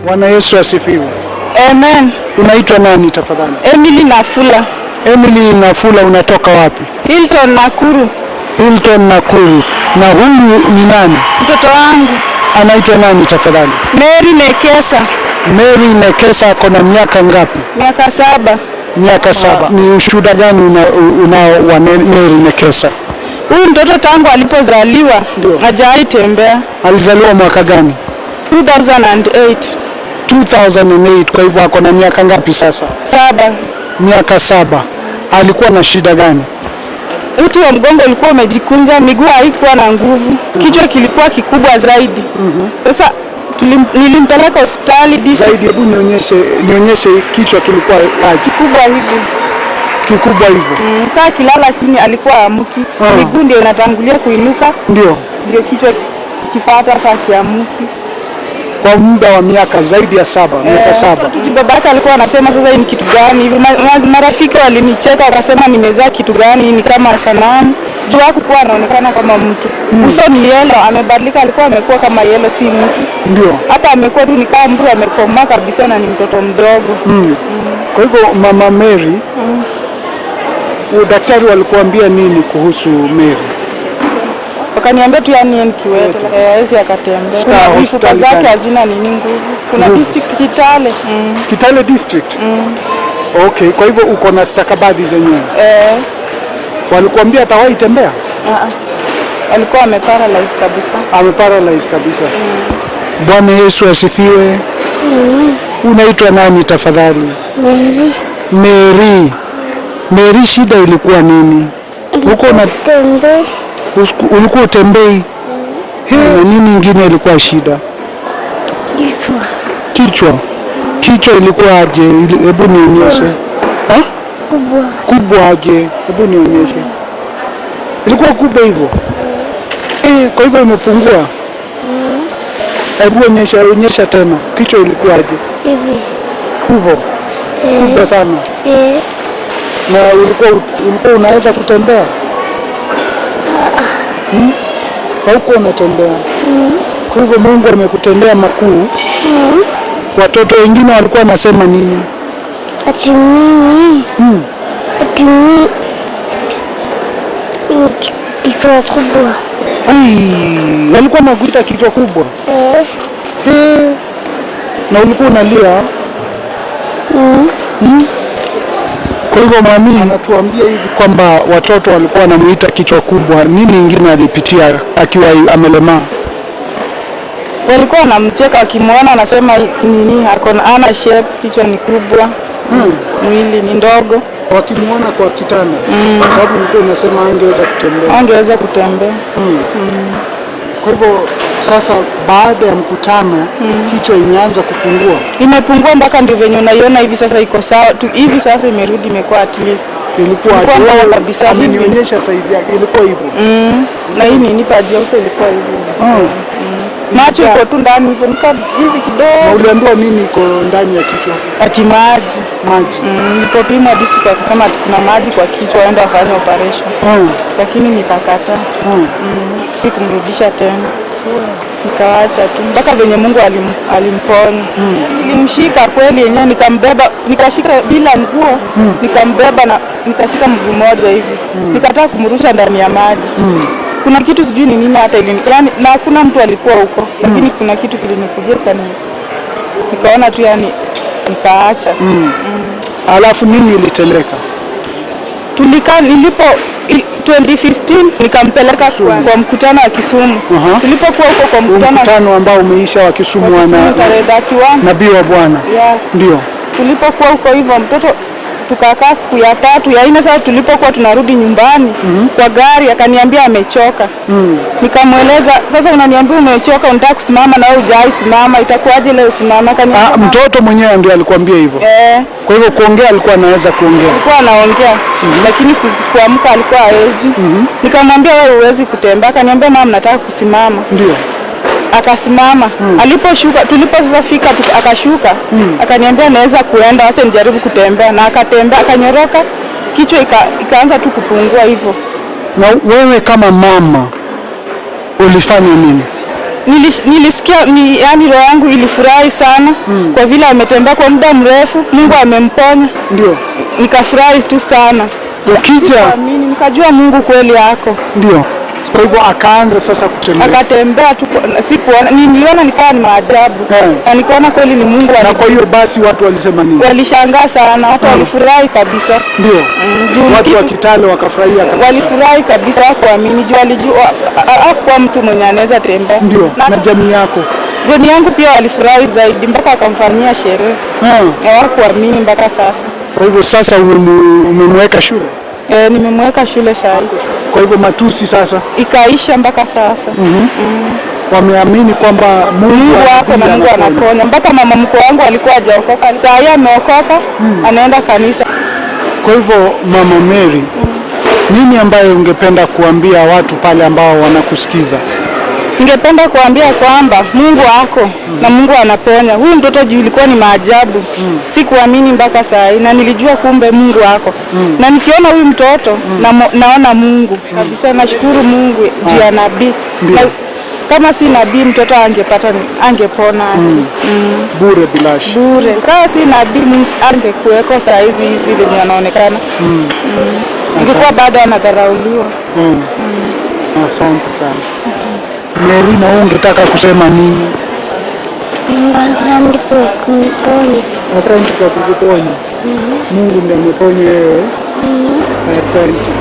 Bwana Yesu asifiwe. Amen. Unaitwa nani tafadhali? Emily Nafula. Emily Nafula, unatoka wapi? Hilton Nakuru. Hilton Nakuru. Na huyu ni nani? Mtoto wangu. Anaitwa nani tafadhali? Mary Nekesa. Mary Nekesa ako na miaka ngapi? Miaka 7. Miaka 7. Ni ushuhuda gani unao wa Mary Nekesa? Huyu mtoto tangu alipozaliwa hajawahi tembea. Alizaliwa mwaka gani? 2008. 2008. Kwa hivyo ako na miaka ngapi sasa? 7. Miaka 7. Alikuwa na shida gani? Uti wa mgongo ulikuwa umejikunja, miguu haikuwa na nguvu, kichwa kilikuwa kikubwa zaidi. Sasa nilimpeleka hospitali zaidi. Hebu nionyeshe kichwa kilikuwa kikubwa hivi. Kikubwa hivyo. Sasa kilala chini alikuwa amuki. Miguu ndio inatangulia kuinuka. Ndio kichwa kifuata hata kiamuki. Kwa muda wa miaka zaidi ya 7, miaka 7. Babake alikuwa anasema sasa hii ni kitu gani hivi? Marafiki walinicheka wakasema nimezaa kitu gani, ni kama sanamu. Juu hakuwa anaonekana kama mtu. Uso ni yellow, amebadilika, alikuwa amekuwa kama yellow, si mtu. Ndio. Hapa amekuwa tu ni kama mtu amekomaa kabisa na ni mtoto mdogo. Kwa hivyo Mama Mary, daktari walikuambia nini kuhusu Mary? Wakaniambia tu yani kiwete, hawezi akatembea. Mifupa zake hazina nini nguvu. Kuna district Kitale. Kitale district? Okay, kwa hivyo uko na stakabadhi zenyewe? Walikuambia atawahi tembea? Alikuwa ameparalyze kabisa. Ameparalyze kabisa. Bwana Yesu asifiwe. Unaitwa nani tafadhali? Mary. Mary. Mary, shida ilikuwa nini? Uko na tembea. Ulikuwa utembei? Nini ingine ilikuwa shida? Kichwa ilikuwa aje? Hebu nionyeshe. Kubwa aje? Hebu nionyeshe. Ilikuwa kubwa hivyo? Kwa hivyo imepungua? Hebu onyesha tena. Kichwa ilikuwa aje? Hivyo. Kubwa sana. Na ulikuwa unaweza kutembea? Haukuwa unatembea. Kwa hivyo Mungu amekutendea makuu. Watoto wengine walikuwa wanasema nini? Ati mimi. Kichwa kubwa. Walikuwa wanakuita kichwa kubwa? Na ulikuwa unalia? Kwa hivyo mami anatuambia hivi kwamba watoto walikuwa wanamuita kichwa kubwa. Nini ingine alipitia akiwa amelemaa? Walikuwa wanamcheka wakimwona, anasema nini ana shape, kichwa ni kubwa, mwili ni ndogo. Wakimwona kwa kitanda. Sababu ulikuwa unasema angeweza kutembea. Kwa hivyo sasa baada ya mkutano kichwa imeanza kupungua. Imepungua mpaka ndio venye unaiona hivi sasa iko sawa tu. Hivi sasa imerudi, imekuwa at least. Ilikuwa kabisa hivi. Amenionyesha size yake ilikuwa hivyo. Na hii ni paji yake ilikuwa hivyo. Macho iko tu ndani hivyo hivi kidogo. Na uliambiwa nini iko ndani ya kichwa? Ati maji. Nilipopima district akasema ati kuna maji kwa kichwa, aenda afanye operation. Lakini nikakataa. Sikumrudisha tena. Nikaacha tu mpaka venye Mungu alimponya. Nilimshika kweli yenyewe, nikambeba, nikashika bila nguo, nikambeba na nikashika mguu mmoja hivi. Nikataka kumrusha ndani ya maji. Kuna kitu sijui ni nini hata yani, na hakuna mtu alikuwa huko, lakini kuna kitu kilinikuja nikaona tu yani nikaacha. Alafu nini ilitendeka? Nilipo 2015 nikampeleka kwa mkutano wa Kisumu. Tulipokuwa huko kwa mkutano ambao umeisha wa Kisumu na Nabii wa Bwana. Ndio. Tulipokuwa huko hivyo mtoto tukakaa siku ya 3 ya 4. Sasa tulipokuwa tunarudi nyumbani kwa gari akaniambia amechoka. Nikamweleza, sasa unaniambia umechoka, unataka kusimama na wewe hujai simama, itakuwaje leo simama? Akaniambia mtoto mwenyewe ndiye alikwambia hivyo? Kwa hivyo kuongea alikuwa anaweza kuongea? Alikuwa anaongea. Lakini kuamka alikuwa hawezi. Nikamwambia wewe huwezi kutembea. Akaniambia mama nataka kusimama. Ndio. Akasimama. Aliposhuka, tulipo sasa fika akashuka. Akaniambia naweza kuenda, acha nijaribu kutembea, na akatembea, akanyoroka, kichwa ikaanza tu kupungua hivyo. Na wewe kama mama ulifanya nini? nilisikia yani roho yangu ilifurahi sana kwa vile ametembea kwa muda mrefu, Mungu amemponya. Ndio. Nikafurahi tu sana. Ukija nikajua Mungu kweli yako. Ndio. Kwa hivyo akaanza sasa kutembea. Akatembea tu, sikuona, niliona nikawa ni maajabu. Na nikaona kweli ni Mungu. Na kwa hiyo basi watu walisema nini? Walishangaa sana, watu walifurahi kabisa. Ndio. Watu wa Kitale wakafurahia kabisa. Walifurahi kabisa, hawakuamini, juu alijua hakuwa mtu mwenye anaweza tembea. Ndio. Na jamii yako? Jamii yangu pia walifurahi zaidi, mpaka akamfanyia sherehe. Hawakuamini mpaka sasa. Kwa hivyo sasa umemweka shule? Nimemweka shule sasa. Kwa hivyo matusi sasa ikaisha mpaka sasa. Wameamini kwamba Mungu wako na Mungu anaponya. Mpaka mama mkwe wangu alikuwa hajaokoka, sasa yeye ameokoka, anaenda kanisa. Kwa hivyo Mama Mary, nini ambaye ungependa kuambia watu pale ambao wanakusikiza? Ningependa kuambia kwamba Mungu wako na Mungu anaponya. Huyu mtoto juu ilikuwa ni maajabu. Sikuamini mpaka saa hii, na nilijua kumbe Mungu wako. Na nikiona huyu mtoto naona Mungu. Kabisa nashukuru Mungu juu ya nabii. Kama si nabii mtoto angepona. Bure bilashi. Bure. Kama si nabii angekuweko saa hizi hivi vile anaonekana. Ingekuwa bado anadharauliwa. Asante sana. Mary, na ungetaka kusema nini? Asante kwa kuniponya. Asante kwa kukuponya. Mungu ndiye ameponya wewe. Asante.